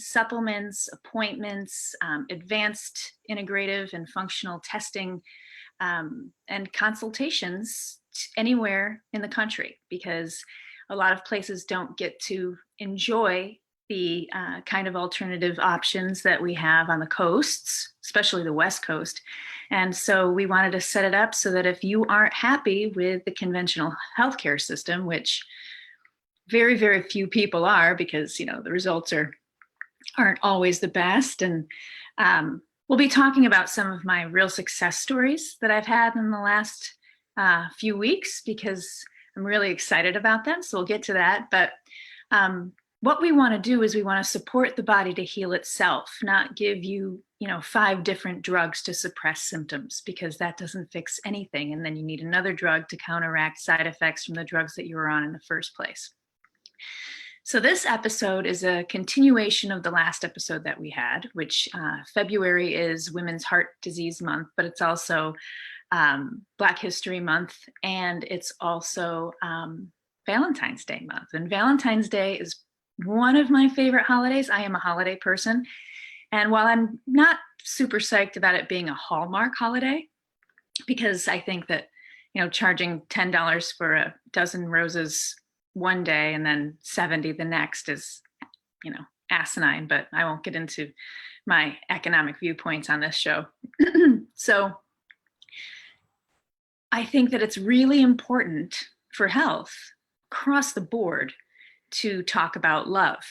supplements, appointments, advanced integrative and functional testing, and consultations anywhere in the country, because a lot of places don't get to enjoy the kind of alternative options that we have on the coasts, especially the West Coast. And so we wanted to set it up so that if you aren't happy with the conventional healthcare system, which very, very few people are, because the results aren't always the best. And we'll be talking about some of my real success stories that I've had in the last few weeks, because I'm really excited about them. So we'll get to that. But what we want to do is we want to support the body to heal itself, not give you, 5 different drugs to suppress symptoms, because that doesn't fix anything. And then you need another drug to counteract side effects from the drugs that you were on in the first place. So this episode is a continuation of the last episode that we had, which February is Women's Heart Disease Month, but it's also Black History Month, and it's also Valentine's Day month. And Valentine's Day is one of my favorite holidays. I am a holiday person. And while I'm not super psyched about it being a Hallmark holiday, because I think that, charging $10 for a dozen roses one day and then 70 the next is, asinine, but I won't get into my economic viewpoints on this show. So I think that it's really important for health across the board to talk about love.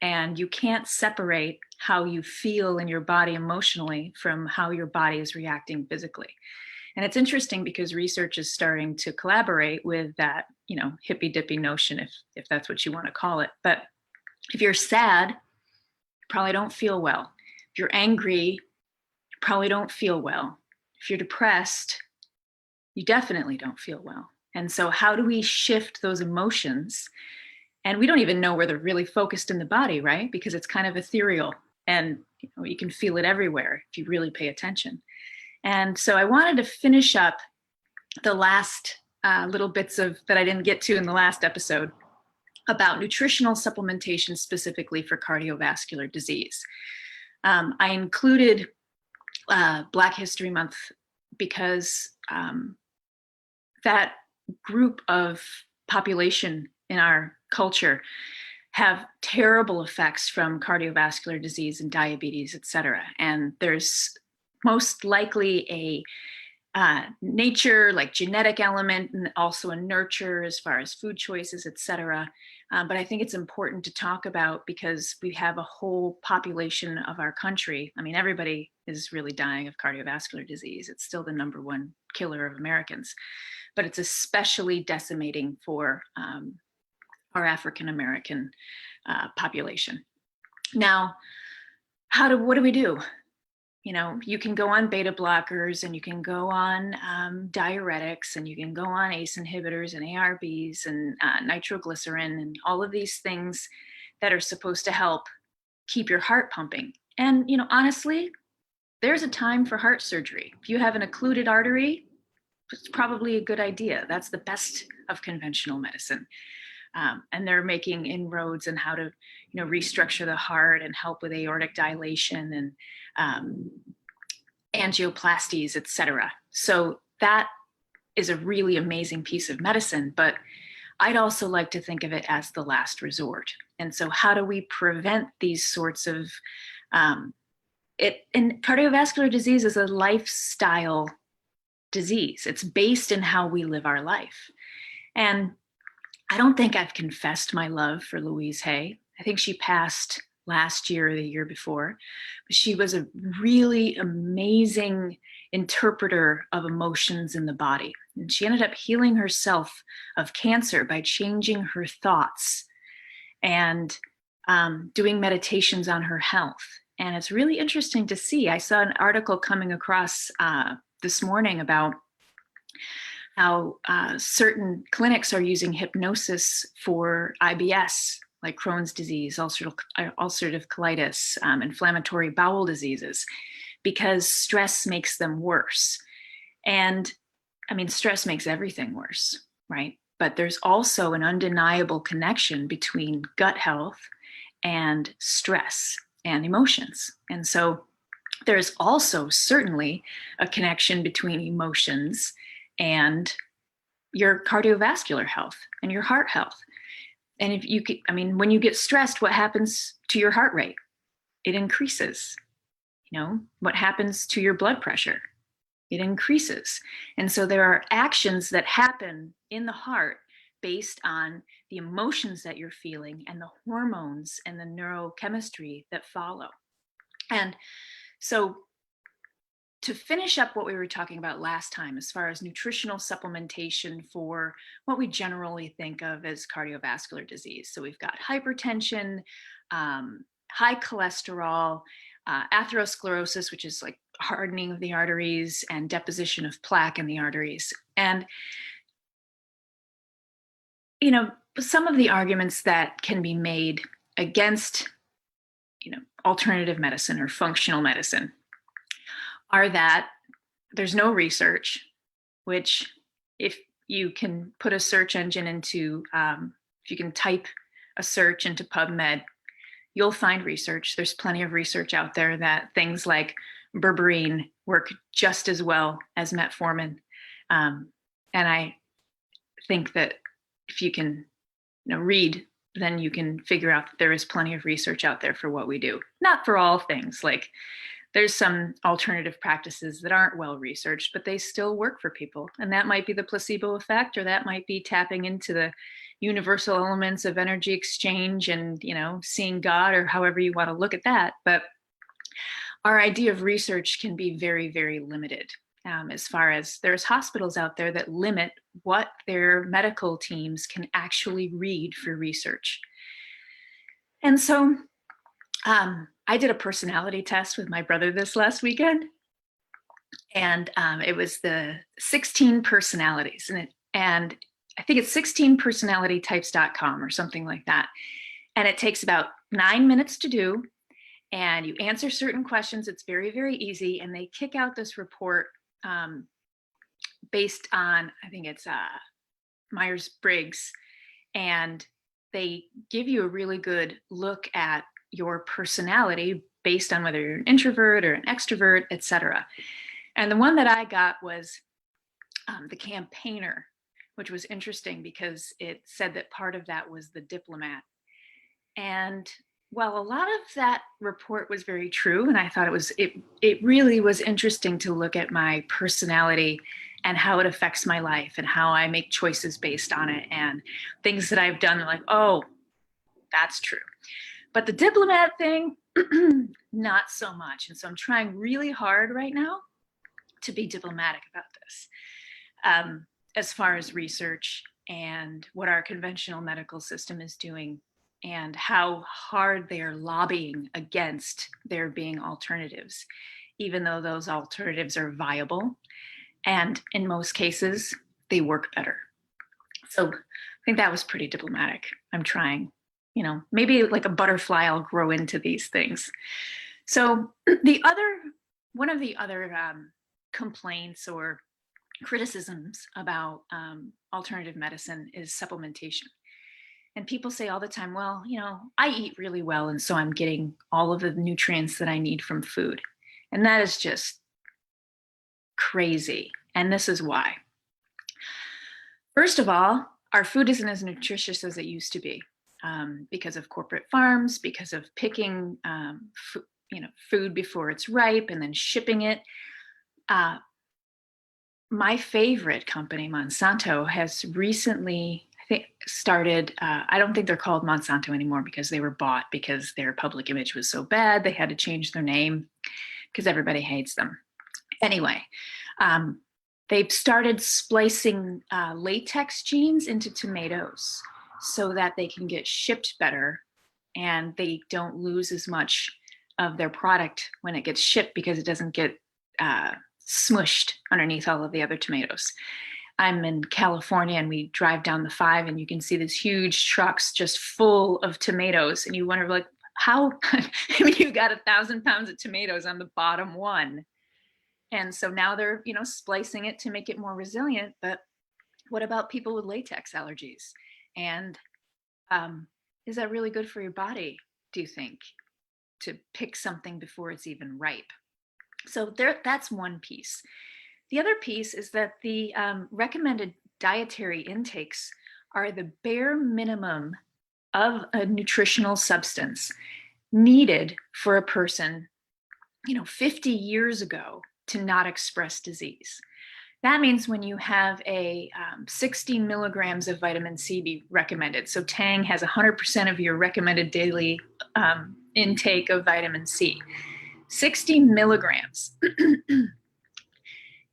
And you can't separate how you feel in your body emotionally from how your body is reacting physically. And it's interesting because research is starting to collaborate with that, hippy dippy notion, if that's what you want to call it. But if you're sad, you probably don't feel well. If you're angry, you probably don't feel well. If you're depressed, you definitely don't feel well. And so how do we shift those emotions? And we don't even know where they're really focused in the body, right? Because it's kind of ethereal, and you can feel it everywhere if you really pay attention. And so I wanted to finish up the last little bits that I didn't get to in the last episode about nutritional supplementation specifically for cardiovascular disease. I included Black History Month because that group of population in our culture have terrible effects from cardiovascular disease and diabetes, et cetera. And there's most likely a nature, like genetic element, and also a nurture as far as food choices, et cetera. But I think it's important to talk about because we have a whole population of our country. I mean, everybody is really dying of cardiovascular disease. It's still the #1 killer of Americans, but it's especially decimating for our African-American population. Now, what do we do? You can go on beta blockers, and you can go on diuretics, and you can go on ACE inhibitors and ARBs and nitroglycerin and all of these things that are supposed to help keep your heart pumping. And, honestly, there's a time for heart surgery. If you have an occluded artery, it's probably a good idea. That's the best of conventional medicine. And they're making inroads in how to, restructure the heart and help with aortic dilation and angioplasties, et cetera. So that is a really amazing piece of medicine, but I'd also like to think of it as the last resort. And so how do we prevent these sorts of, and cardiovascular disease is a lifestyle disease. It's based in how we live our life. And I don't think I've confessed my love for Louise Hay. I think she passed last year or the year before. But she was a really amazing interpreter of emotions in the body. And she ended up healing herself of cancer by changing her thoughts and doing meditations on her health. And it's really interesting to see. I saw an article coming across this morning about how certain clinics are using hypnosis for IBS, like Crohn's disease, ulcerative colitis, inflammatory bowel diseases, because stress makes them worse. And I mean, stress makes everything worse, right? But there's also an undeniable connection between gut health and stress. and emotions. And so there's also certainly a connection between emotions and your cardiovascular health and your heart health. And if you could, I mean, when you get stressed, what happens to your heart rate? It increases. You know, what happens to your blood pressure? It increases. And so there are actions that happen in the heart based on the emotions that you're feeling and the hormones and the neurochemistry that follow. And so to finish up what we were talking about last time, as far as nutritional supplementation for what we generally think of as cardiovascular disease. So we've got hypertension, high cholesterol, atherosclerosis, which is like hardening of the arteries, and deposition of plaque in the arteries. And, you know, some of the arguments that can be made against, you know, alternative medicine or functional medicine are that there's no research, which if you can put a search engine into, if you can type a search into PubMed, you'll find research. There's plenty of research out there that things like berberine work just as well as metformin. And I think that if you can, you know, read, then you can figure out that there is plenty of research out there for what we do. Not for all things. Like there's some alternative practices that aren't well researched, but they still work for people. And that might be the placebo effect, or that might be tapping into the universal elements of energy exchange and, you know, seeing God, or however you want to look at that. But our idea of research can be very, very limited. As far as there's hospitals out there that limit what their medical teams can actually read for research. And so I did a personality test with my brother this last weekend, and it was the 16 personalities, and I think it's 16personalitytypes.com or something like that. And it takes about 9 minutes to do, and you answer certain questions. It's very, very easy, and they kick out this report based on, I think it's Myers-Briggs, and they give you a really good look at your personality based on whether you're an introvert or an extrovert, etc. And the one that I got was the campaigner, which was interesting because it said that part of that was the diplomat. And while a lot of that report was very true, and I thought it really was interesting to look at my personality and how it affects my life and how I make choices based on it, and things that I've done, like, oh, that's true. But the diplomat thing, not so much. And so I'm trying really hard right now to be diplomatic about this, as far as research and what our conventional medical system is doing, and how hard they are lobbying against there being alternatives, even though those alternatives are viable. And in most cases, they work better. So I think that was pretty diplomatic. I'm trying, you know, maybe like a butterfly, I'll grow into these things. So one of the other complaints or criticisms about alternative medicine is supplementation. And people say all the time, well, you know, I eat really well, and so I'm getting all of the nutrients that I need from food. And that is just crazy. And this is why. First of all, our food isn't as nutritious as it used to be, because of corporate farms, because of picking food before it's ripe and then shipping it. My favorite company, Monsanto, has recently started, I don't think they're called Monsanto anymore because they were bought because their public image was so bad. They had to change their name because everybody hates them. Anyway, they've started splicing latex genes into tomatoes so that they can get shipped better and they don't lose as much of their product when it gets shipped because it doesn't get smushed underneath all of the other tomatoes. I'm in California and we drive down the 5 and you can see these huge trucks just full of tomatoes, and you wonder, like, how I mean, you got 1,000 pounds of tomatoes on the bottom one. And so now they're, you know, splicing it to make it more resilient. But what about people with latex allergies? And is that really good for your body, do you think? to pick something before it's even ripe. So that's one piece. The other piece is that the recommended dietary intakes are the bare minimum of a nutritional substance needed for a person, 50 years ago to not express disease. That means when you have a 60 milligrams of vitamin C be recommended. So Tang has 100% of your recommended daily intake of vitamin C. 60 milligrams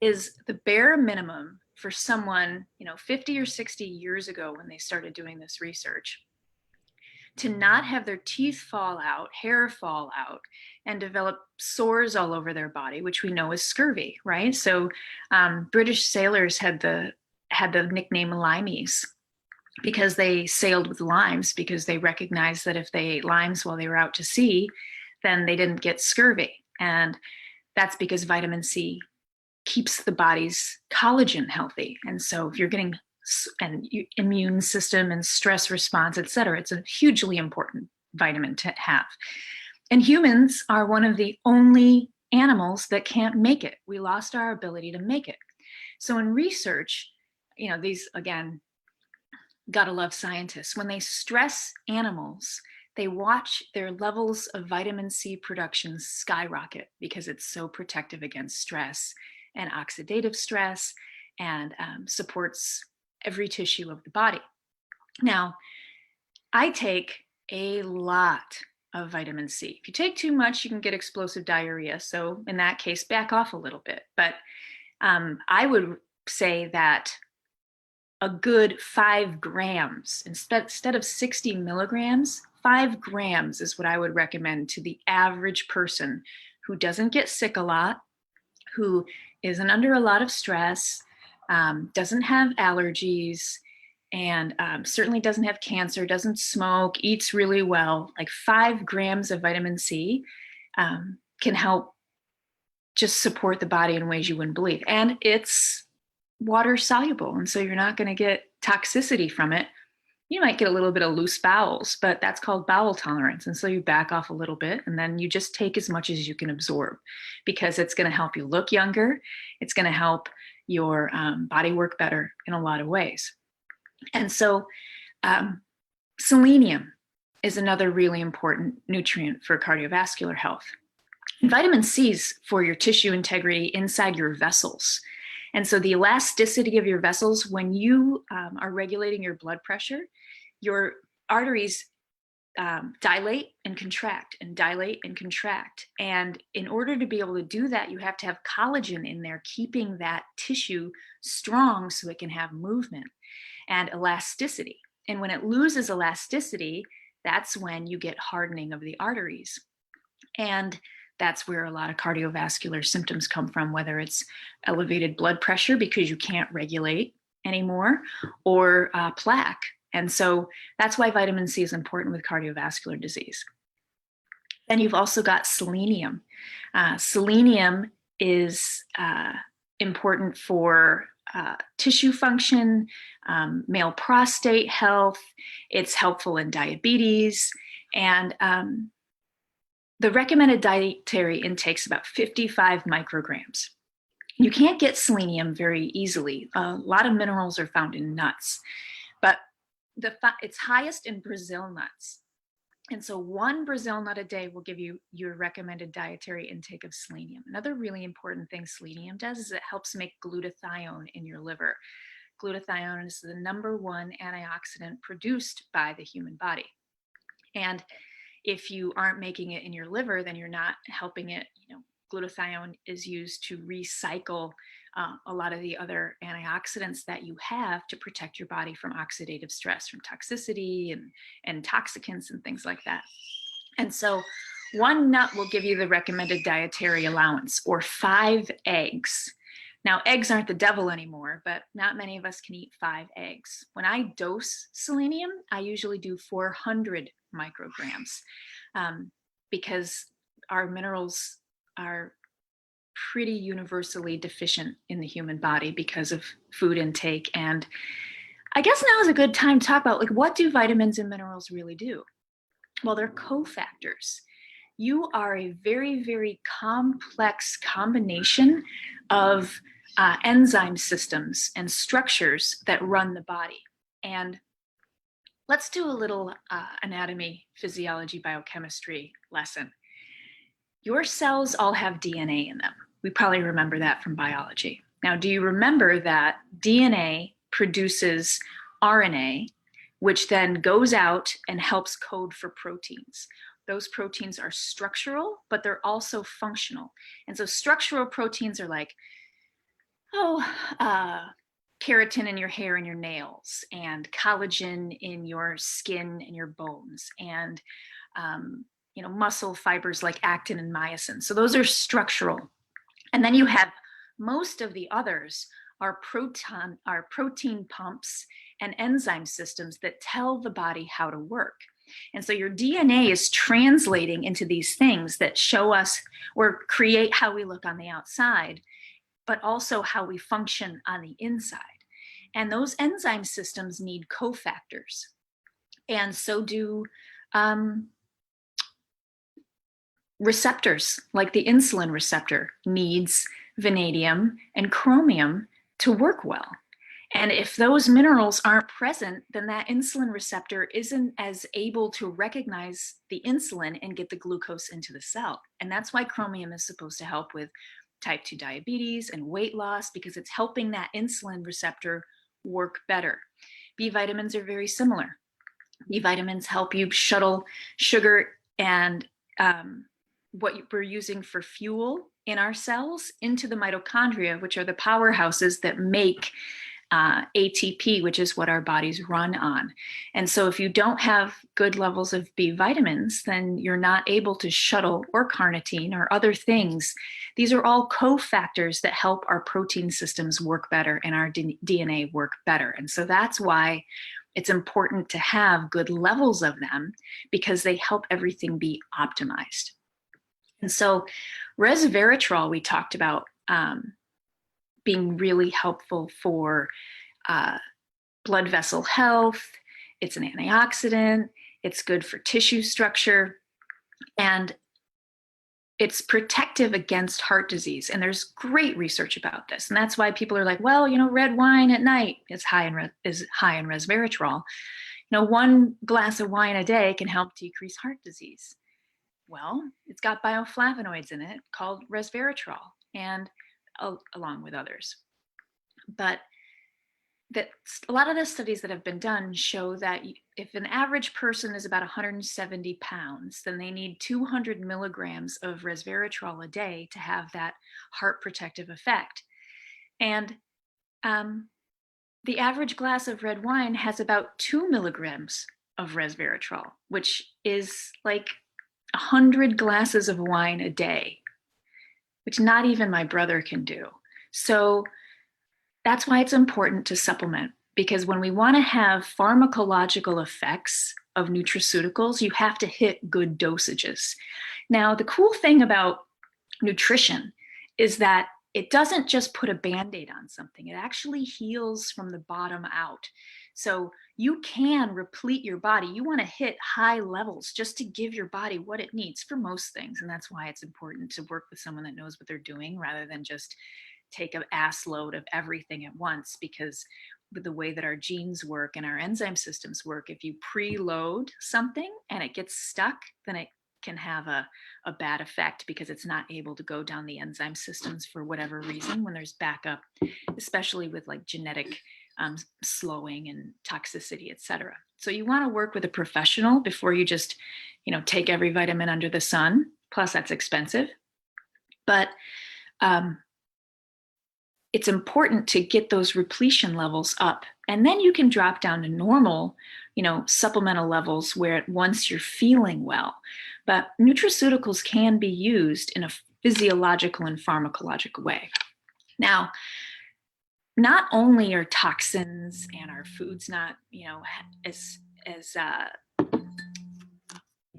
is the bare minimum for someone, 50 or 60 years ago when they started doing this research, to not have their teeth fall out, hair fall out, and develop sores all over their body, which we know is scurvy, right? So British sailors had the nickname limeys because they sailed with limes, because they recognized that if they ate limes while they were out to sea, then they didn't get scurvy. And that's because vitamin C keeps the body's collagen healthy. And so if you're getting an immune system and stress response, et cetera, it's a hugely important vitamin to have. And humans are one of the only animals that can't make it. We lost our ability to make it. So in research, these, again, gotta love scientists. When they stress animals, they watch their levels of vitamin C production skyrocket because it's so protective against stress and oxidative stress, and supports every tissue of the body. Now, I take a lot of vitamin C. If you take too much, you can get explosive diarrhea. So in that case, back off a little bit. But I would say that a good 5 grams, instead of 60 milligrams, 5 grams is what I would recommend to the average person who doesn't get sick a lot, who isn't under a lot of stress, doesn't have allergies, and certainly doesn't have cancer, doesn't smoke, eats really well. Like 5 grams of vitamin C can help just support the body in ways you wouldn't believe. And it's water soluble, and so you're not going to get toxicity from it. You might get a little bit of loose bowels, but that's called bowel tolerance. And so you back off a little bit, and then you just take as much as you can absorb, because it's going to help you look younger. It's going to help your body work better in a lot of ways. And so selenium is another really important nutrient for cardiovascular health. And vitamin C is for your tissue integrity inside your vessels. And so the elasticity of your vessels, when you are regulating your blood pressure, your arteries dilate and contract and dilate and contract. And in order to be able to do that, you have to have collagen in there, keeping that tissue strong so it can have movement and elasticity. And when it loses elasticity, that's when you get hardening of the arteries. And that's where a lot of cardiovascular symptoms come from, whether it's elevated blood pressure because you can't regulate anymore, or plaque. And so that's why vitamin C is important with cardiovascular disease. Then you've also got selenium. Selenium is important for tissue function, male prostate health. It's helpful in diabetes. And the recommended dietary intake is about 55 micrograms. You can't get selenium very easily. A lot of minerals are found in nuts, but it's highest in Brazil nuts. And so 1 Brazil nut a day will give you your recommended dietary intake of selenium. Another really important thing selenium does is it helps make glutathione in your liver. Glutathione is the #1 antioxidant produced by the human body. And if you aren't making it in your liver, then you're not helping it. Glutathione is used to recycle a lot of the other antioxidants that you have to protect your body from oxidative stress, from toxicity and toxicants and things like that. And so 1 nut will give you the recommended dietary allowance, or 5 eggs. Now, eggs aren't the devil anymore, but not many of us can eat 5 eggs. When I dose selenium, I usually do 400 micrograms because our minerals are pretty universally deficient in the human body because of food intake. And I guess now is a good time to talk about, what do vitamins and minerals really do? Well, they're cofactors. you are a very, very complex combination of enzyme systems and structures that run the body. And let's do a little anatomy, physiology, biochemistry lesson. Your cells all have DNA in them. We probably remember that from biology. Now, do you remember that DNA produces RNA, which then goes out and helps code for proteins? Those proteins are structural, but they're also functional. And so structural proteins are like, keratin in your hair and your nails, and collagen in your skin and your bones, and muscle fibers like actin and myosin. So those are structural. And then you have most of the others are protein pumps and enzyme systems that tell the body how to work. And so your DNA is translating into these things that show us or create how we look on the outside, but also how we function on the inside. And those enzyme systems need cofactors. And so do receptors, like the insulin receptor needs vanadium and chromium to work well. And if those minerals aren't present, then that insulin receptor isn't as able to recognize the insulin and get the glucose into the cell. And that's why chromium is supposed to help with type 2 diabetes and weight loss, because it's helping that insulin receptor work better. B vitamins are very similar. B vitamins help you shuttle sugar and what we're using for fuel in our cells into the mitochondria, which are the powerhouses that make ATP, which is what our bodies run on. And so if you don't have good levels of B vitamins, then you're not able to shuttle, or carnitine or other things. These are all cofactors that help our protein systems work better and our DNA work better. And so that's why it's important to have good levels of them, because they help everything be optimized. And so resveratrol, we talked about being really helpful for blood vessel health. It's an antioxidant. It's good for tissue structure. And it's protective against heart disease. And there's great research about this. And that's why people are like, well, red wine at night is high in resveratrol. One glass of wine a day can help decrease heart disease. Well, it's got bioflavonoids in it called resveratrol, and along with others. But a lot of the studies that have been done show that if an average person is about 170 pounds, then they need 200 milligrams of resveratrol a day to have that heart protective effect. And the average glass of red wine has about 2 milligrams of resveratrol, which is like 100 glasses of wine a day, which not even my brother can do. So that's why it's important to supplement, because when we want to have pharmacological effects of nutraceuticals, you have to hit good dosages. Now, the cool thing about nutrition is that it doesn't just put a Band-Aid on something. It actually heals from the bottom out. So you can replete your body. You want to hit high levels just to give your body what it needs for most things. And that's why it's important to work with someone that knows what they're doing, rather than just take an ass load of everything at once. Because with the way that our genes work and our enzyme systems work, if you preload something and it gets stuck, then it can have a bad effect, because it's not able to go down the enzyme systems for whatever reason when there's backup, especially with like genetic slowing and toxicity, etc. So you want to work with a professional before you just, take every vitamin under the sun. Plus, that's expensive. But it's important to get those repletion levels up, and then you can drop down to normal, supplemental levels where once you're feeling well. But nutraceuticals can be used in a physiological and pharmacological way. Now, not only are toxins and our foods not, as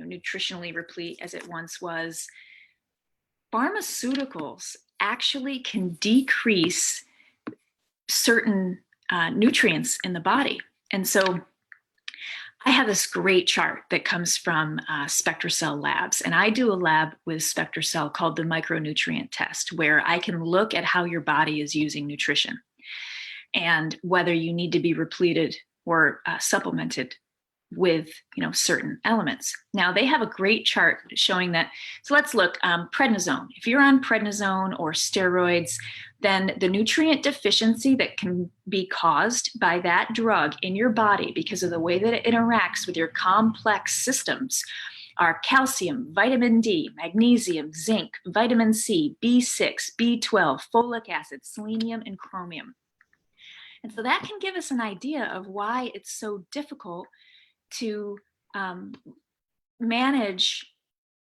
nutritionally replete as it once was, pharmaceuticals actually can decrease certain nutrients in the body. And so I have this great chart that comes from SpectraCell Labs, and I do a lab with SpectraCell called the micronutrient test, where I can look at how your body is using nutrition and whether you need to be repleted or supplemented with certain elements. Now they have a great chart showing that. So let's look. Prednisone. If you're on prednisone or steroids, then the nutrient deficiency that can be caused by that drug in your body because of the way that it interacts with your complex systems are calcium, vitamin D, magnesium, zinc, vitamin C, B6, B12, folic acid, selenium, and chromium. And so that can give us an idea of why it's so difficult to manage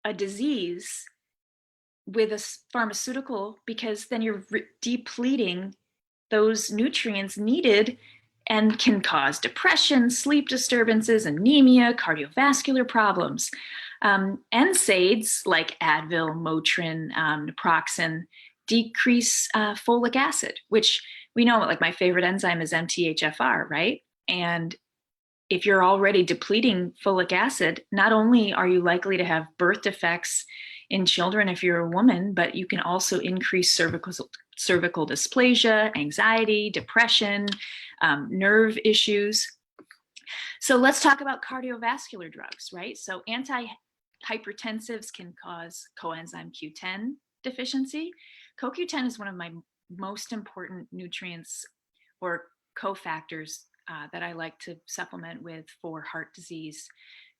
a disease with a pharmaceutical, because then you're depleting those nutrients needed and can cause depression, sleep disturbances, anemia, cardiovascular problems. NSAIDs like Advil, Motrin, naproxen decrease folic acid, which we know, like my favorite enzyme is MTHFR, right? And if you're already depleting folic acid, not only are you likely to have birth defects in children if you're a woman, but you can also increase cervical dysplasia, anxiety, depression, nerve issues. So let's talk about cardiovascular drugs, right? So antihypertensives can cause coenzyme Q10 deficiency. CoQ10 is one of my most important nutrients or cofactors that I like to supplement with for heart disease,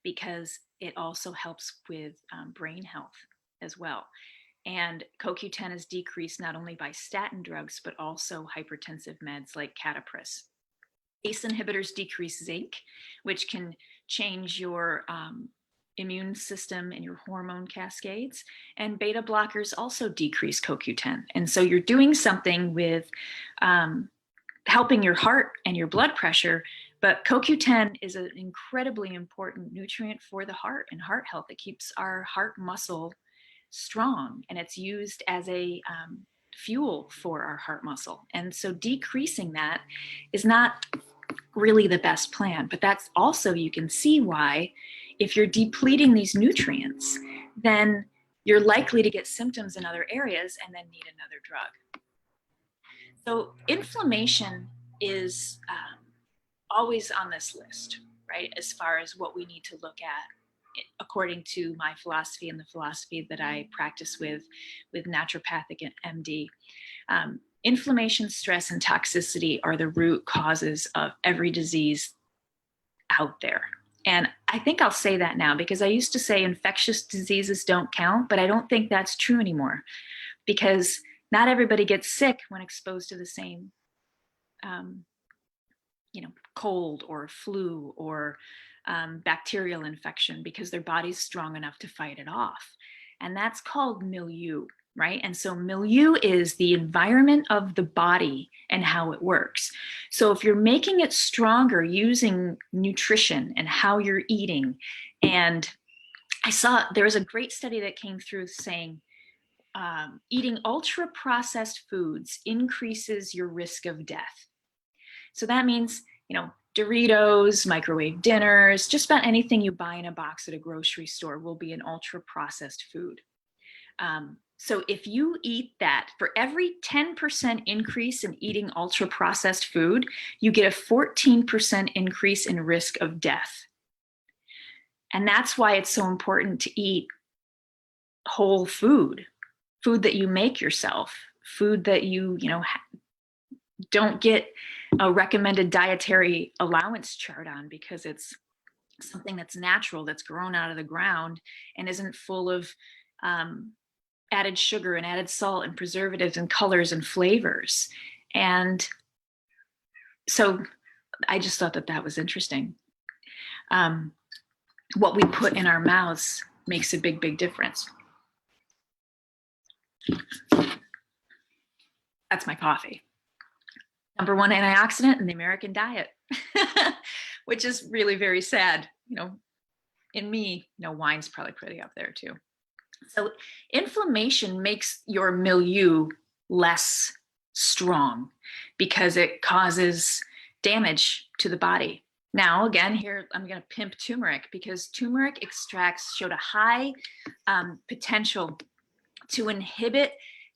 because it also helps with brain health as well. And CoQ10 is decreased not only by statin drugs, but also hypertensive meds like Catapris. ACE inhibitors decrease zinc, which can change your immune system and your hormone cascades. And beta blockers also decrease CoQ10. And so you're doing something with helping your heart and your blood pressure, but CoQ10 is an incredibly important nutrient for the heart and heart health. It keeps our heart muscle strong, and it's used as a fuel for our heart muscle. And so decreasing that is not really the best plan, but that's also, you can see why, if you're depleting these nutrients, then you're likely to get symptoms in other areas and then need another drug. So inflammation is always on this list, right? As far as what we need to look at, according to my philosophy and the philosophy that I practice with Naturopathic MD. Inflammation, stress, and toxicity are the root causes of every disease out there. And I think I'll say that now, because I used to say infectious diseases don't count, but I don't think that's true anymore, because not everybody gets sick when exposed to the same, cold or flu or bacterial infection, because their body's strong enough to fight it off. And that's called milieu, right? And so milieu is the environment of the body and how it works. So if you're making it stronger using nutrition and how you're eating, and I saw there was a great study that came through saying eating ultra processed foods increases your risk of death. So that means, Doritos, microwave dinners, just about anything you buy in a box at a grocery store will be an ultra processed food. So if you eat that, for every 10% increase in eating ultra processed food, you get a 14% increase in risk of death. And that's why it's so important to eat whole food that you make yourself, food that you don't get a recommended dietary allowance chart on, because it's something that's natural, that's grown out of the ground and isn't full of added sugar and added salt and preservatives and colors and flavors. And so I just thought that was interesting. What we put in our mouths makes a big, big difference. That's my coffee. Number one antioxidant in the American diet, which is really very sad. In me, wine's probably pretty up there too. So inflammation makes your milieu less strong because it causes damage to the body. Now, again, here I'm going to pimp turmeric, because turmeric extracts showed a high potential to inhibit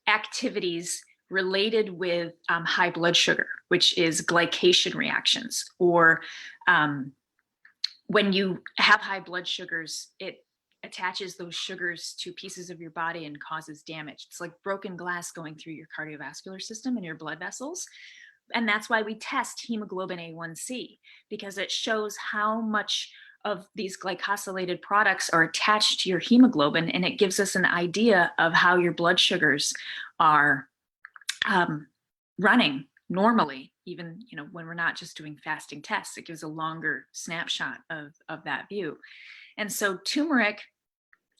activities related with high blood sugar, which is glycation reactions, or when you have high blood sugars, it attaches those sugars to pieces of your body and causes damage. It's like broken glass going through your cardiovascular system and your blood vessels. And that's why we test hemoglobin A1C, because it shows how much of these glycosylated products are attached to your hemoglobin, and it gives us an idea of how your blood sugars are running normally, even when we're not just doing fasting tests. It gives a longer snapshot of that view. And so turmeric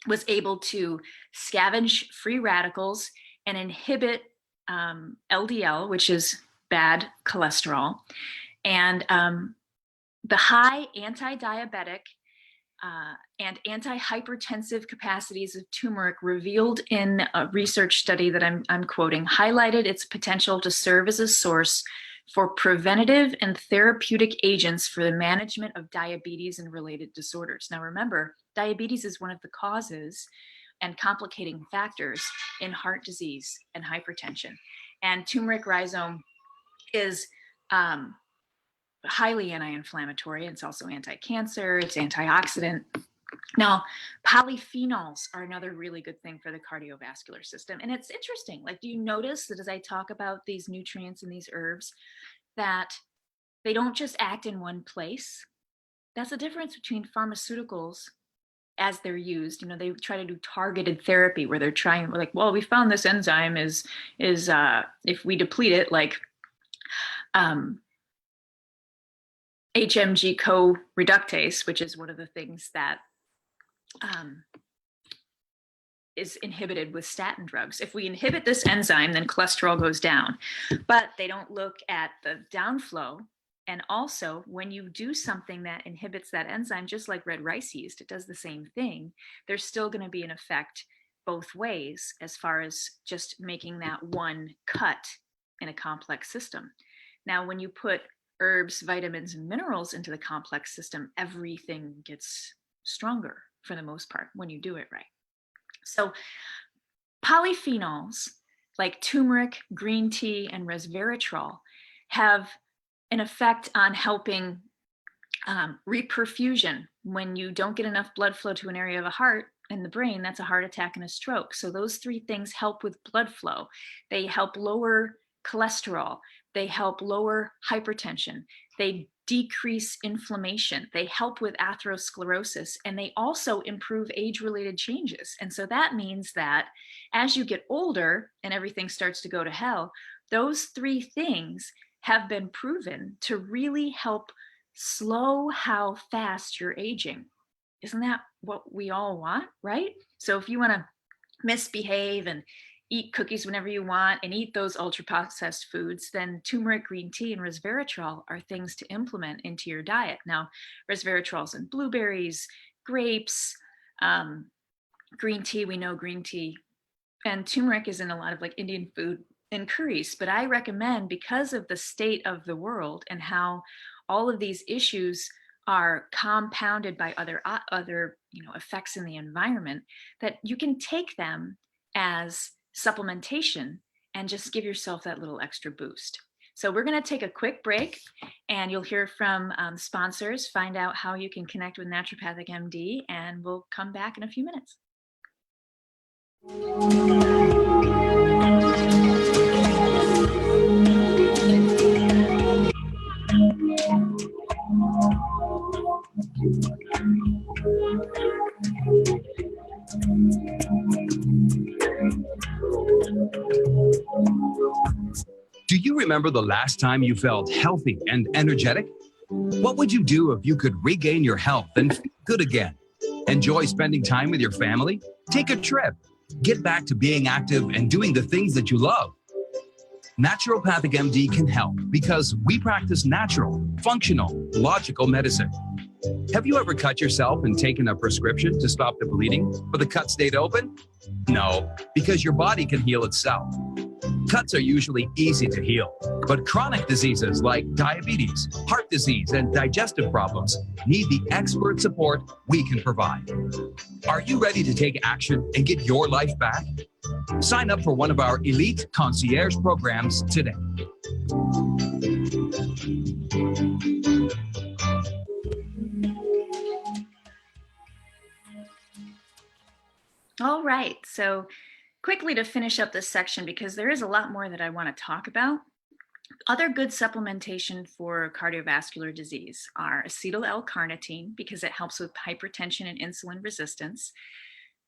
was able to scavenge free radicals and inhibit LDL, which is bad cholesterol, and the high anti-diabetic and anti-hypertensive capacities of turmeric, revealed in a research study that I'm quoting, highlighted its potential to serve as a source for preventative and therapeutic agents for the management of diabetes and related disorders. Now remember, diabetes is one of the causes and complicating factors in heart disease and hypertension. And turmeric rhizome is highly anti-inflammatory. It's also anti-cancer, it's antioxidant. Now, polyphenols are another really good thing for the cardiovascular system. And it's interesting, like, do you notice that as I talk about these nutrients and these herbs, that they don't just act in one place? That's the difference between pharmaceuticals as they're used. They try to do targeted therapy where they're trying, like, well, we found this enzyme is if we deplete it, like HMG co-reductase, which is one of the things that is inhibited with statin drugs. If we inhibit this enzyme, then cholesterol goes down. But they don't look at the downflow. And also, when you do something that inhibits that enzyme, just like red rice yeast, it does the same thing. There's still going to be an effect both ways as far as just making that one cut in a complex system. Now, when you put herbs, vitamins, and minerals into the complex system, everything gets stronger for the most part when you do it right. So polyphenols like turmeric, green tea, and resveratrol have an effect on helping reperfusion. When you don't get enough blood flow to an area of the heart and the brain, that's a heart attack and a stroke. So those three things help with blood flow. They help lower cholesterol. They help lower hypertension. They decrease inflammation. They help with atherosclerosis, and they also improve age-related changes. And so that means that as you get older and everything starts to go to hell, those three things have been proven to really help slow how fast you're aging. Isn't that what we all want, right? So if you want to misbehave and eat cookies whenever you want and eat those ultra-processed foods, then turmeric, green tea, and resveratrol are things to implement into your diet. Now, resveratrol's in blueberries, grapes, green tea, we know green tea, and turmeric is in a lot of like Indian food and curries. But I recommend, because of the state of the world and how all of these issues are compounded by other effects in the environment, that you can take them as supplementation and just give yourself that little extra boost. So we're going to take a quick break, and you'll hear from sponsors, find out how you can connect with Naturopathic MD, and we'll come back in a few minutes. Do you remember the last time you felt healthy and energetic? What would you do if you could regain your health and feel good again? Enjoy spending time with your family? Take a trip. Get back to being active and doing the things that you love. Naturopathic MD can help because we practice natural, functional, logical medicine. Have you ever cut yourself and taken a prescription to stop the bleeding, but the cut stayed open? No, because your body can heal itself. Cuts are usually easy to heal, but chronic diseases like diabetes, heart disease, and digestive problems need the expert support we can provide. Are you ready to take action and get your life back? Sign up for one of our elite concierge programs today. All right, so quickly to finish up this section, because there is a lot more that I want to talk about. Other good supplementation for cardiovascular disease are acetyl L-carnitine, because it helps with hypertension and insulin resistance.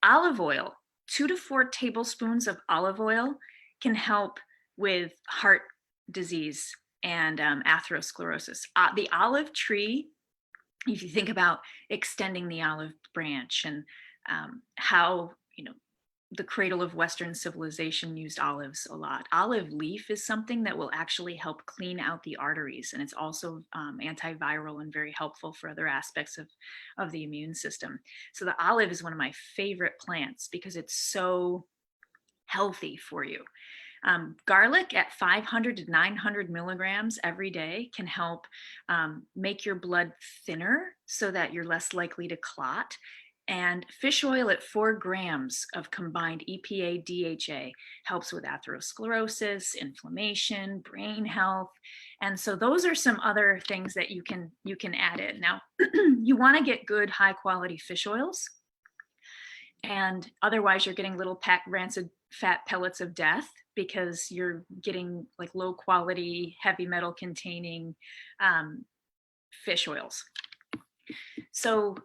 Olive oil, 2 to 4 tablespoons of olive oil can help with heart disease and atherosclerosis. The olive tree, if you think about extending the olive branch and how, the cradle of Western civilization used olives a lot. Olive leaf is something that will actually help clean out the arteries, and it's also antiviral and very helpful for other aspects of the immune system. So the olive is one of my favorite plants because it's so healthy for you. Garlic at 500 to 900 milligrams every day can help make your blood thinner so that you're less likely to clot. And fish oil at 4 grams of combined EPA, DHA helps with atherosclerosis, inflammation, brain health. And so those are some other things that you can add in. Now, you want to get good, high quality fish oils. And otherwise you're getting little rancid fat pellets of death because you're getting like low quality, heavy metal containing fish oils. So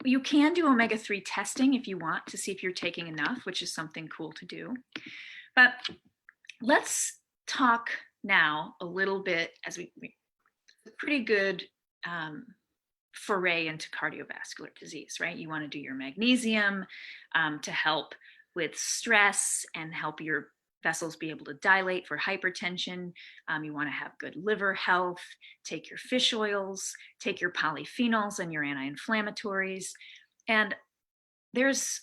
you can do omega-3 testing if you want to see if you're taking enough, which is something cool to do. But let's talk now a little bit as we a pretty good foray into cardiovascular disease, right? You want to do your magnesium to help with stress and help your vessels be able to dilate for hypertension. You want to have good liver health, take your fish oils, take your polyphenols and your anti-inflammatories. And there's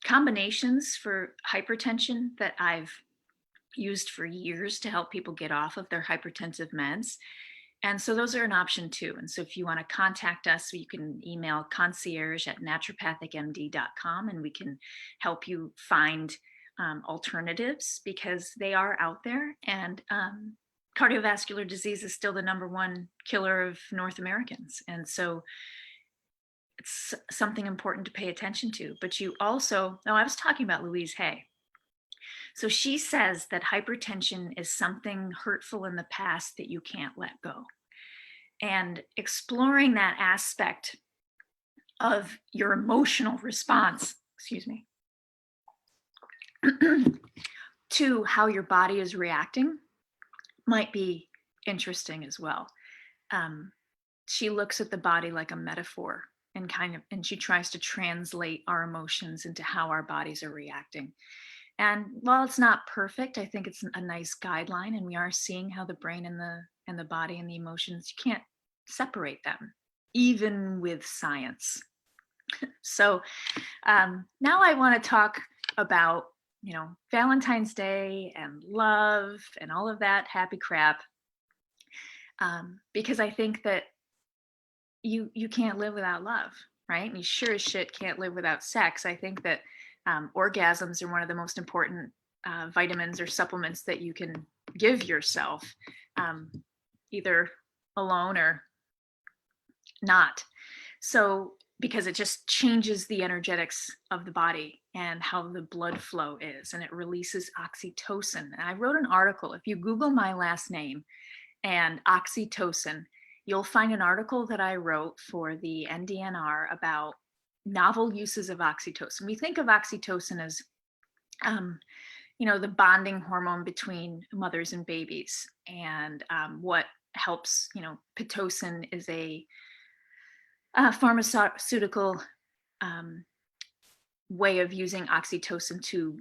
combinations for hypertension that I've used for years to help people get off of their hypertensive meds. And so those are an option too. And so if you want to contact us, you can email concierge@naturopathicmd.com and we can help you find alternatives because they are out there. And cardiovascular disease is still the #1 killer of North Americans. And so it's something important to pay attention to. But you also, I was talking about Louise Hay. So she says that hypertension is something hurtful in the past that you can't let go. And exploring that aspect of your emotional response, to how your body is reacting might be interesting as well. She looks at the body like a metaphor and she tries to translate our emotions into how our bodies are reacting. And while it's not perfect, I think it's a nice guideline, and we are seeing how the brain and the body and the emotions, you can't separate them, even with science. So now I want to talk about, Valentine's Day and love and all of that happy crap, because I think that you can't live without love, right? And you sure as shit can't live without sex. I think that orgasms are one of the most important vitamins or supplements that you can give yourself, either alone or not. So, because it just changes the energetics of the body and how the blood flow is, and it releases oxytocin. And I wrote an article. If you Google my last name and oxytocin, you'll find an article that I wrote for the NDNR about novel uses of oxytocin. We think of oxytocin as, the bonding hormone between mothers and babies, and what helps. Pitocin is a pharmaceutical way of using oxytocin to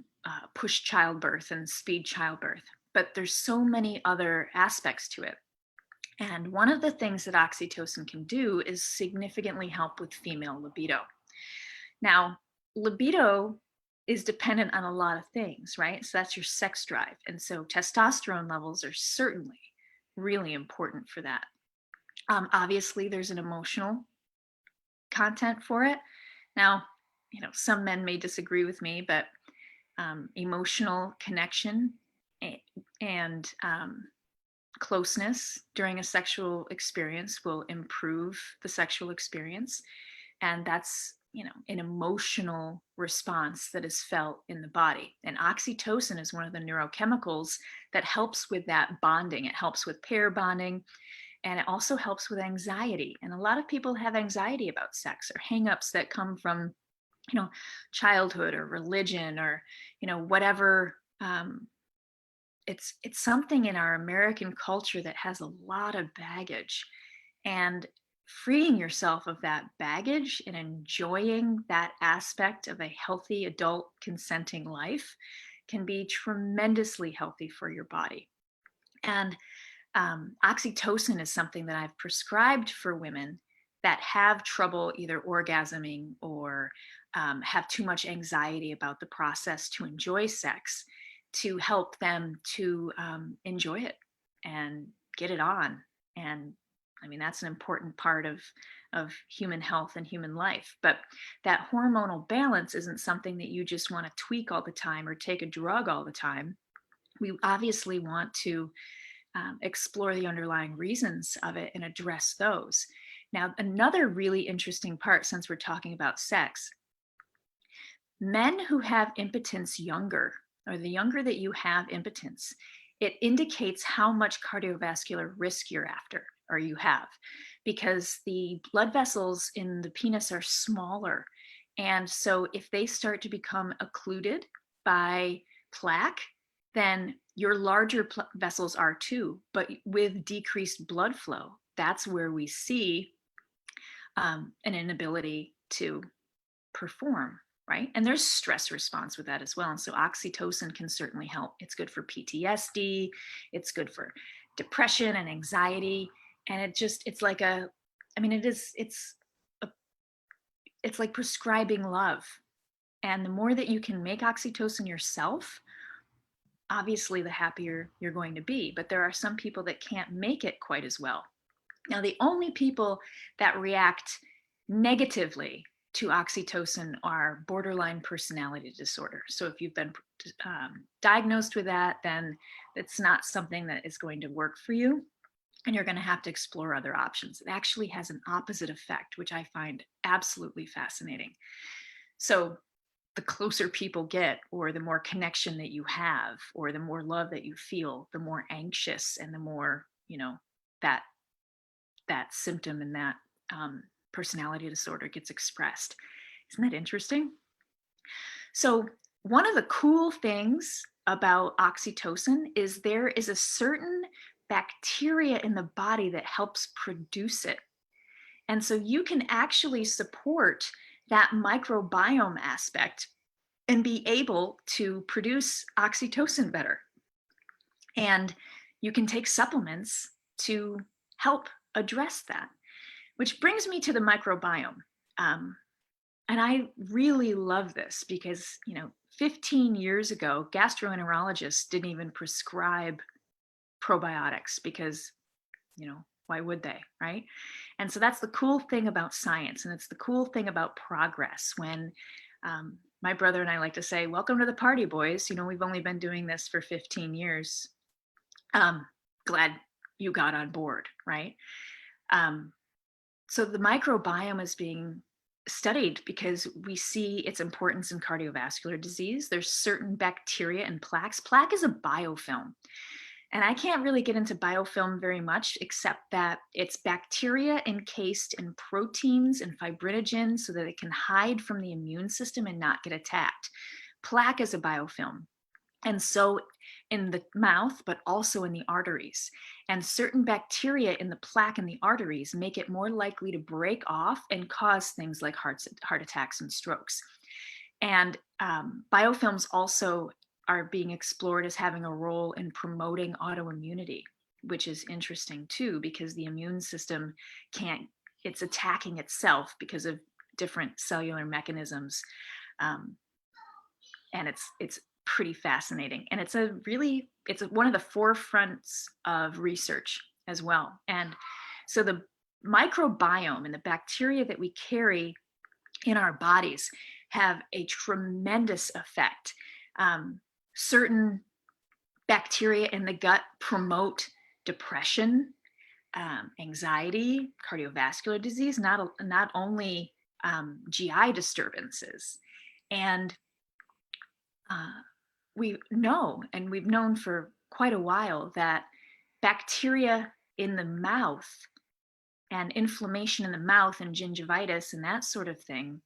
push childbirth and speed childbirth. But there's so many other aspects to it. And one of the things that oxytocin can do is significantly help with female libido. Now, libido is dependent on a lot of things, right? So that's your sex drive. And so testosterone levels are certainly really important for that. Obviously, there's an emotional content for it. Now, some men may disagree with me, but emotional connection and closeness during a sexual experience will improve the sexual experience. And that's, an emotional response that is felt in the body. And oxytocin is one of the neurochemicals that helps with that bonding. It helps with pair bonding, and it also helps with anxiety. And a lot of people have anxiety about sex or hangups that come from, childhood or religion or, whatever. It's something in our American culture that has a lot of baggage, and freeing yourself of that baggage and enjoying that aspect of a healthy adult consenting life can be tremendously healthy for your body. And oxytocin is something that I've prescribed for women that have trouble either orgasming or have too much anxiety about the process to enjoy sex, to help them to enjoy it and get it on. And I mean, that's an important part of human health and human life. But that hormonal balance isn't something that you just want to tweak all the time or take a drug all the time. We obviously want to explore the underlying reasons of it and address those. Now, another really interesting part, since we're talking about sex, men who have impotence younger, or the younger that you have impotence, it indicates how much cardiovascular risk you're after or you have, because the blood vessels in the penis are smaller. And so if they start to become occluded by plaque, then your larger vessels are too, but with decreased blood flow, that's where we see an inability to perform, right? And there's stress response with that as well. And so oxytocin can certainly help. It's good for PTSD. It's good for depression and anxiety. And it's like it's like prescribing love. And the more that you can make oxytocin yourself, obviously the happier you're going to be. But there are some people that can't make it quite as well. Now, the only people that react negatively to oxytocin are borderline personality disorder. So if you've been diagnosed with that, then it's not something that is going to work for you, and you're going to have to explore other options. It actually has an opposite effect, which I find absolutely fascinating. So the closer people get, or the more connection that you have, or the more love that you feel, the more anxious and the more, that symptom and that personality disorder gets expressed. Isn't that interesting? So one of the cool things about oxytocin is there is a certain bacteria in the body that helps produce it. And so you can actually support that microbiome aspect and be able to produce oxytocin better. And you can take supplements to help address that, which brings me to the microbiome. And I really love this because, 15 years ago, gastroenterologists didn't even prescribe probiotics because, why would they, right? And so that's the cool thing about science, and it's the cool thing about progress. When my brother and I like to say, welcome to the party, boys. We've only been doing this for 15 years. Glad you got on board, right? So the microbiome is being studied because we see its importance in cardiovascular disease. There's certain bacteria and plaques. Plaque is a biofilm. And I can't really get into biofilm very much, except that it's bacteria encased in proteins and fibrinogen so that it can hide from the immune system and not get attacked. Plaque is a biofilm. And so in the mouth, but also in the arteries. And certain bacteria in the plaque in the arteries make it more likely to break off and cause things like heart attacks and strokes. And biofilms also are being explored as having a role in promoting autoimmunity, which is interesting too, because the immune system it's attacking itself because of different cellular mechanisms. and it's pretty fascinating. And it's one of the forefronts of research as well. And so the microbiome and the bacteria that we carry in our bodies have a tremendous effect. Certain bacteria in the gut promote depression, anxiety, cardiovascular disease, not only GI disturbances. And we know, and we've known for quite a while, that bacteria in the mouth and inflammation in the mouth and gingivitis and that sort of thing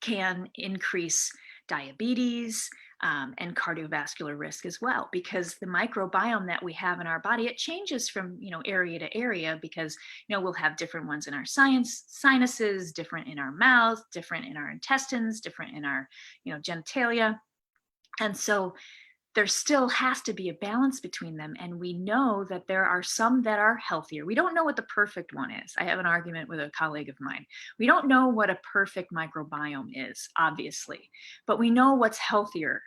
can increase diabetes and cardiovascular risk as well, because the microbiome that we have in our body, it changes from area to area, because we'll have different ones in our sinuses, different in our mouth, different in our intestines, different in our genitalia. And so there still has to be a balance between them. And we know that there are some that are healthier. We don't know what the perfect one is. I have an argument with a colleague of mine. We don't know what a perfect microbiome is, obviously, but we know what's healthier.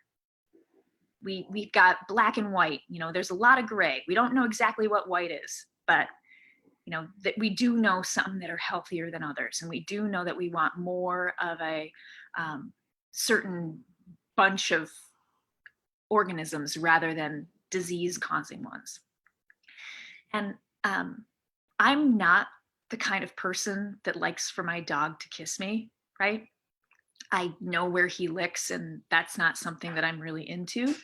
We've got black and white, there's a lot of gray. We don't know exactly what white is, but that we do know some that are healthier than others. And we do know that we want more of a certain bunch of organisms rather than disease-causing ones. And I'm not the kind of person that likes for my dog to kiss me, right? I know where he licks, and that's not something that I'm really into.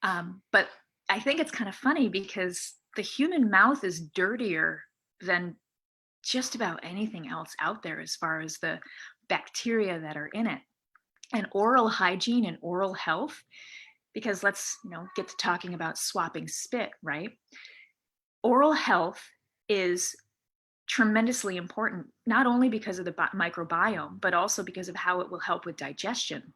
But I think it's kind of funny, because the human mouth is dirtier than just about anything else out there as far as the bacteria that are in it. And oral hygiene and oral health, because let's get to talking about swapping spit, right? Oral health is tremendously important, not only because of the microbiome, but also because of how it will help with digestion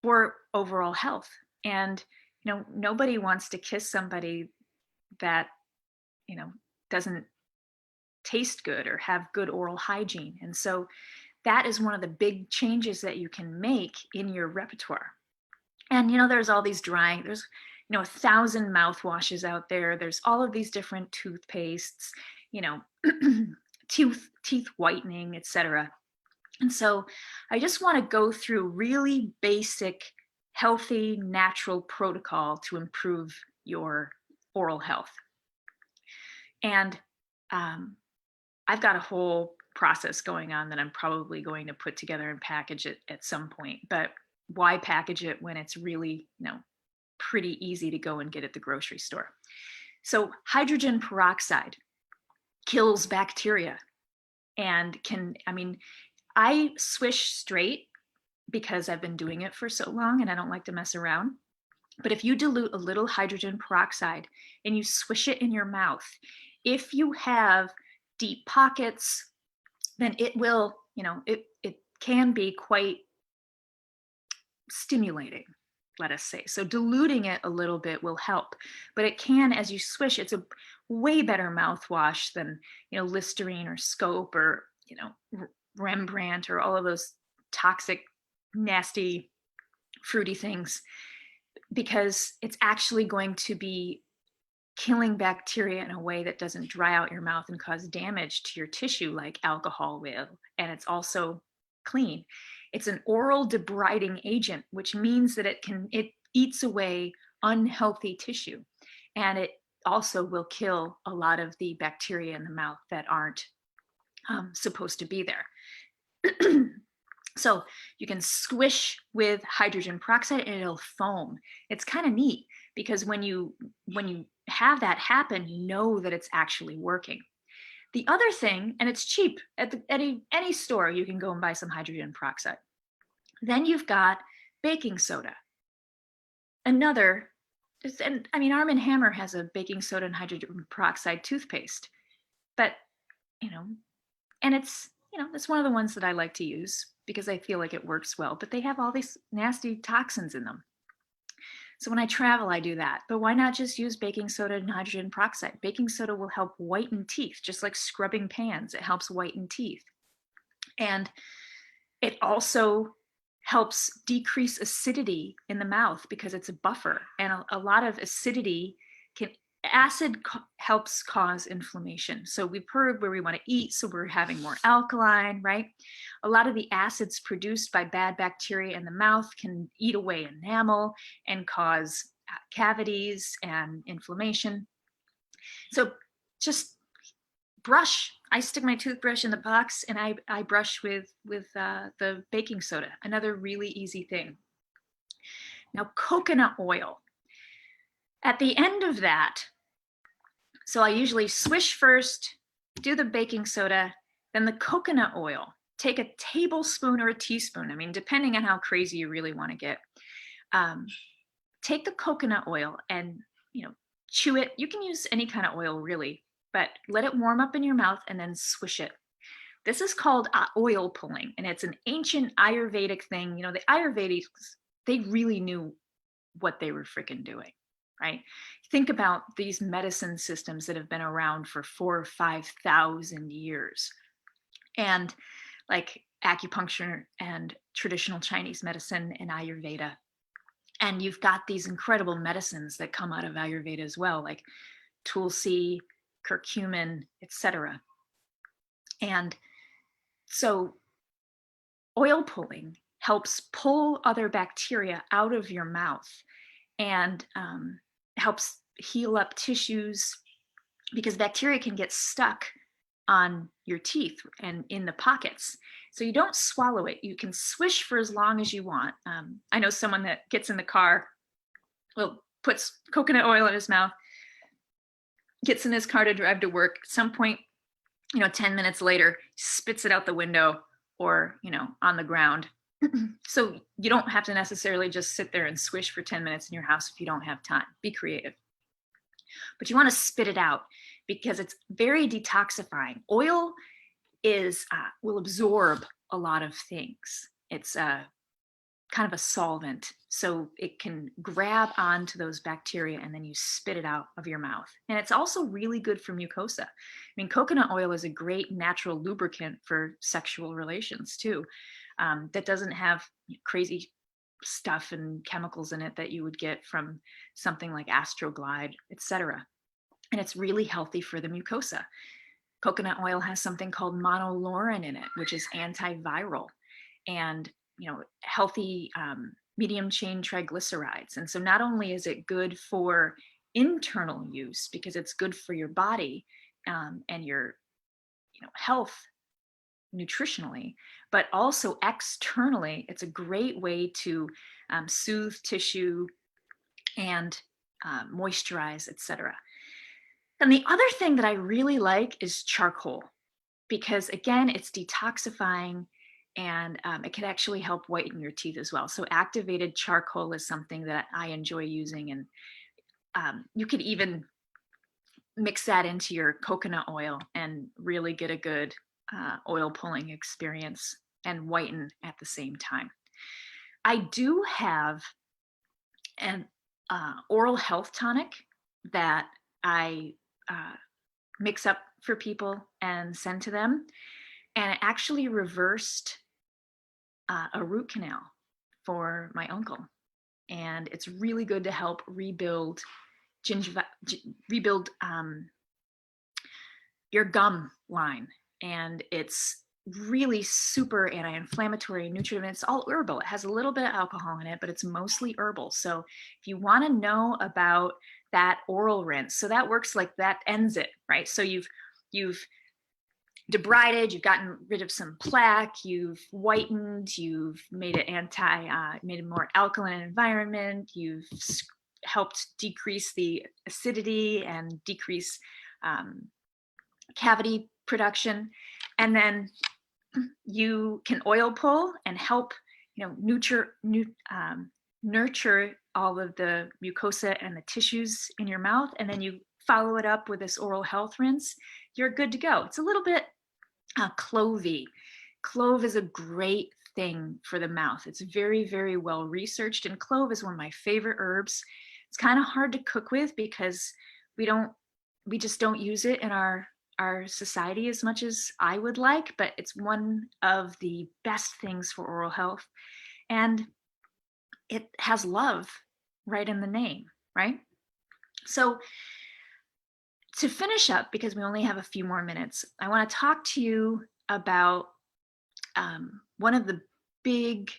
for overall health. And nobody wants to kiss somebody that doesn't taste good or have good oral hygiene. And so that is one of the big changes that you can make in your repertoire. And there's all these there's 1,000 mouthwashes out there. There's all of these different toothpastes, teeth whitening, etc. And so I just want to go through really basic, healthy, natural protocol to improve your oral health. And I've got a whole process going on that I'm probably going to put together and package it at some point. But why package it when it's really, pretty easy to go and get at the grocery store? So hydrogen peroxide kills bacteria and I swish straight because I've been doing it for so long and I don't like to mess around. But if you dilute a little hydrogen peroxide and you swish it in your mouth, if you have deep pockets, then it will, it can be quite stimulating, let us say. So diluting it a little bit will help, but it can, as you swish, it's a way better mouthwash than, Listerine or Scope or, Rembrandt or all of those toxic, nasty, fruity things, because it's actually going to be killing bacteria in a way that doesn't dry out your mouth and cause damage to your tissue like alcohol will. And it's also clean. It's an oral debriding agent, which means that it eats away unhealthy tissue. And it also will kill a lot of the bacteria in the mouth that aren't supposed to be there. So you can swish with hydrogen peroxide and it'll foam. It's kind of neat because when you have that happen, you know that it's actually working. The other thing, and it's cheap at any store, you can go and buy some hydrogen peroxide. Then you've got baking soda. Arm & Hammer has a baking soda and hydrogen peroxide toothpaste, but and it's one of the ones that I like to use because I feel like it works well, but they have all these nasty toxins in them. So when I travel, I do that. But why not just use baking soda and hydrogen peroxide? Baking soda will help whiten teeth, just like scrubbing pans. It helps whiten teeth. And it also helps decrease acidity in the mouth because it's a buffer. And a lot of acidity helps cause inflammation. So we've heard where we want to eat, so we're having more alkaline, right? A lot of the acids produced by bad bacteria in the mouth can eat away enamel and cause cavities and inflammation. So just brush. I stick my toothbrush in the box and I brush with the baking soda. Another really easy thing. Now, coconut oil. At the end of that, so I usually swish first, do the baking soda, then the coconut oil. Take a tablespoon or a teaspoon. I mean, depending on how crazy you really want to get. Take the coconut oil and, chew it. You can use any kind of oil really, but let it warm up in your mouth and then swish it. This is called oil pulling, and it's an ancient Ayurvedic thing. The Ayurvedics, they really knew what they were freaking doing, right? Think about these medicine systems that have been around for 4,000 or 5,000 years. And like acupuncture and traditional Chinese medicine and Ayurveda. And you've got these incredible medicines that come out of Ayurveda as well, like tulsi, curcumin, etc. And so oil pulling helps pull other bacteria out of your mouth and helps heal up tissues, because bacteria can get stuck on your teeth and in the pockets. So you don't swallow it. You can swish for as long as you want. I know someone that gets in the car, puts coconut oil in his mouth, gets in his car to drive to work. At some point, 10 minutes later, spits it out the window or, on the ground. So you don't have to necessarily just sit there and swish for 10 minutes in your house if you don't have time. Be creative. But you want to spit it out because it's very detoxifying. Oil will absorb a lot of things. It's kind of a solvent, so it can grab onto those bacteria and then you spit it out of your mouth. And it's also really good for mucosa. I mean, coconut oil is a great natural lubricant for sexual relations too. That doesn't have crazy stuff and chemicals in it that you would get from something like Astroglide, etc. And it's really healthy for the mucosa. Coconut oil has something called monolaurin in it, which is antiviral and healthy medium chain triglycerides. And so not only is it good for internal use because it's good for your body and your health nutritionally, but also externally, it's a great way to soothe tissue and moisturize, etc. And the other thing that I really like is charcoal, because again, it's detoxifying and it can actually help whiten your teeth as well. So activated charcoal is something that I enjoy using, and you could even mix that into your coconut oil and really get a good oil pulling experience and whiten at the same time. I do have an oral health tonic that I mix up for people and send to them, and it actually reversed a root canal for my uncle, and it's really good to help rebuild your gum line. And it's really super anti-inflammatory, nutritive. It's all herbal. It has a little bit of alcohol in it, but it's mostly herbal. So if you want to know about that oral rinse, so that works like that ends it, right? So you've debrided, you've gotten rid of some plaque, you've whitened, you've made it made a more alkaline environment, you've helped decrease the acidity and decrease cavity production, and then you can oil pull and help nurture all of the mucosa and the tissues in your mouth, and then you follow it up with this oral health rinse. You're good to go. It's a little bit clovey. Clove is a great thing for the mouth. It's very, very well researched, and clove is one of my favorite herbs. It's kind of hard to cook with because we just don't use it in our society as much as I would like, but it's one of the best things for oral health. And it has love right in the name, right? So to finish up, because we only have a few more minutes, I want to talk to you about one of the big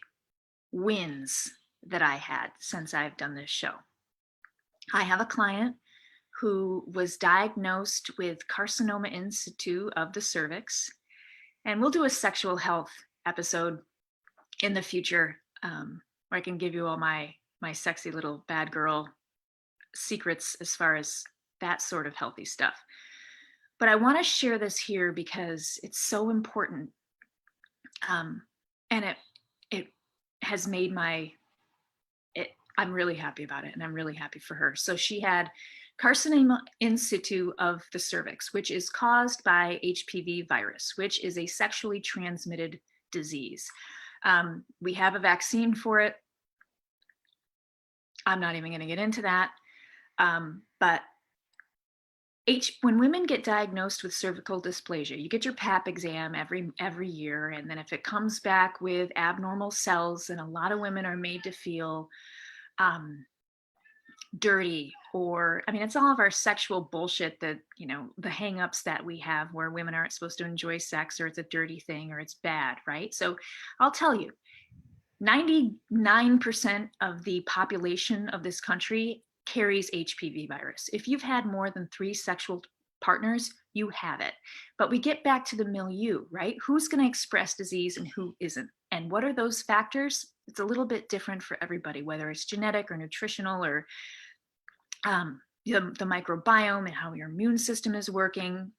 wins that I had since I've done this show. I have a client who was diagnosed with carcinoma in situ of the cervix, and we'll do a sexual health episode in the future where I can give you all my sexy little bad girl secrets as far as that sort of healthy stuff. But I want to share this here because it's so important, and it has made I'm really happy about it, and I'm really happy for her. So she had carcinoma in situ of the cervix, which is caused by HPV virus, which is a sexually transmitted disease. We have a vaccine for it. I'm not even going to get into that. But when women get diagnosed with cervical dysplasia, you get your pap exam every year. And then if it comes back with abnormal cells, and a lot of women are made to feel dirty, or, I mean, it's all of our sexual bullshit that, the hangups that we have where women aren't supposed to enjoy sex, or it's a dirty thing, or it's bad, right? So I'll tell you, 99% of the population of this country carries HPV virus. If you've had more than 3 sexual partners, you have it. But we get back to the milieu, right? Who's going to express disease and who isn't? And what are those factors? It's a little bit different for everybody, whether it's genetic or nutritional, or the microbiome and how your immune system is working,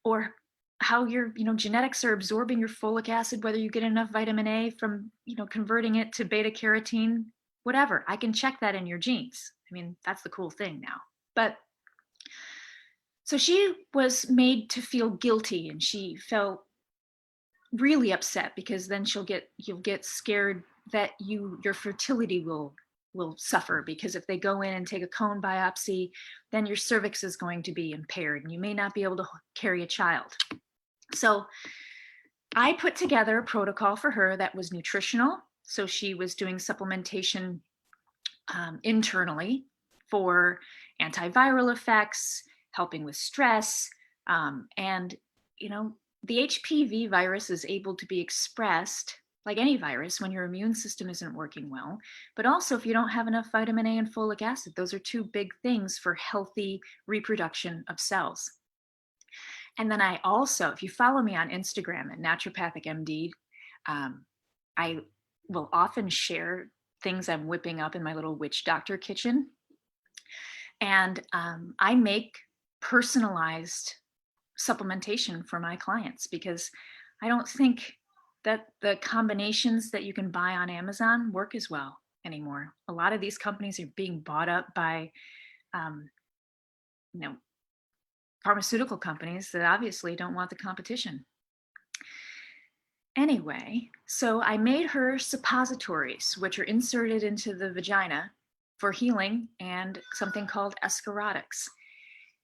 or how your genetics are absorbing your folic acid, whether you get enough vitamin A from converting it to beta carotene, whatever. I can check that in your genes. I mean, that's the cool thing now. But so she was made to feel guilty, and she felt really upset because then you'll get scared that your fertility will suffer, because if they go in and take a cone biopsy, then your cervix is going to be impaired and you may not be able to carry a child. So I put together a protocol for her that was nutritional. So she was doing supplementation internally for antiviral effects, helping with stress, and the HPV virus is able to be expressed like any virus when your immune system isn't working well, but also if you don't have enough vitamin A and folic acid. Those are 2 big things for healthy reproduction of cells. And then I also, if you follow me on Instagram at naturopathicmd, I will often share things I'm whipping up in my little witch doctor kitchen. And I make personalized supplementation for my clients, because I don't think that the combinations that you can buy on Amazon work as well anymore. A lot of these companies are being bought up by, pharmaceutical companies that obviously don't want the competition. Anyway, so I made her suppositories, which are inserted into the vagina for healing, and something called escharotics.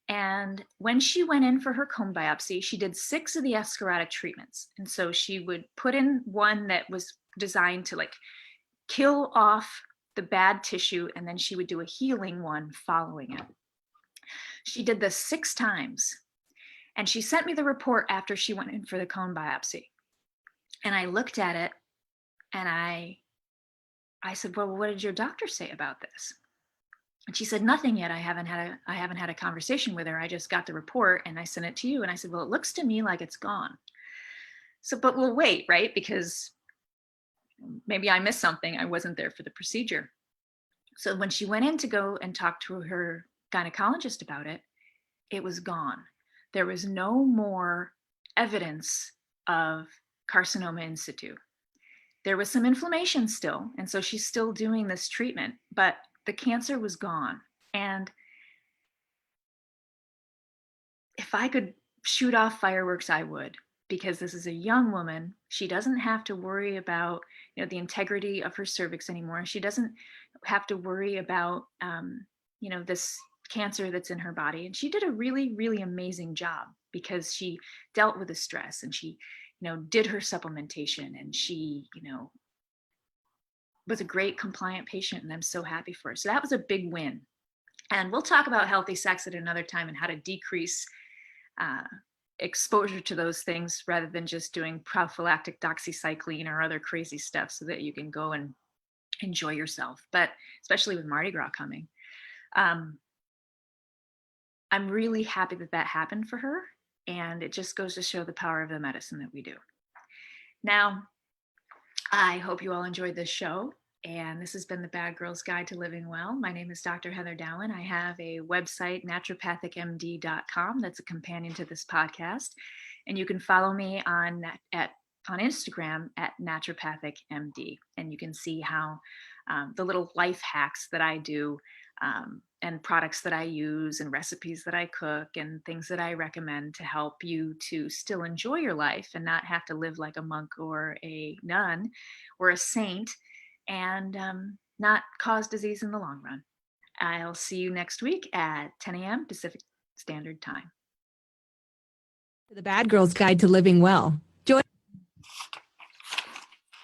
And when she went in for her cone biopsy, she did 6 of the escharotic treatments. And so she would put in one that was designed to kill off the bad tissue, and then she would do a healing one following it. She did this 6 times, and she sent me the report after she went in for the cone biopsy. And I looked at it, and I said, well, what did your doctor say about this? And she said, nothing yet. I haven't had a conversation with her. I just got the report and I sent it to you. And I said, well, it looks to me like it's gone. So, but we'll wait, right? Because maybe I missed something. I wasn't there for the procedure. So when she went in to go and talk to her gynecologist about it, it was gone. There was no more evidence of carcinoma in situ. There was some inflammation still, and so she's still doing this treatment, but the cancer was gone. And if I could shoot off fireworks, I would, because this is a young woman. She doesn't have to worry about the integrity of her cervix anymore. She doesn't have to worry about this cancer that's in her body. And she did a really, really amazing job, because she dealt with the stress, and she did her supplementation, and she was a great compliant patient, and I'm so happy for her. So that was a big win. And we'll talk about healthy sex at another time and how to decrease exposure to those things rather than just doing prophylactic doxycycline or other crazy stuff so that you can go and enjoy yourself. But especially with Mardi Gras coming, I'm really happy that that happened for her. And it just goes to show the power of the medicine that we do. Now, I hope you all enjoyed this show. And this has been the Bad Girl's Guide to Living Well. My name is Dr. Heather Dowen. I have a website, naturopathicmd.com, that's a companion to this podcast. And you can follow me on Instagram at naturopathicmd. And you can see how the little life hacks that I do and products that I use and recipes that I cook and things that I recommend to help you to still enjoy your life and not have to live like a monk or a nun or a saint and not cause disease in the long run. I'll see you next week at 10 a.m. Pacific Standard Time. The Bad Girl's Guide to Living Well. Join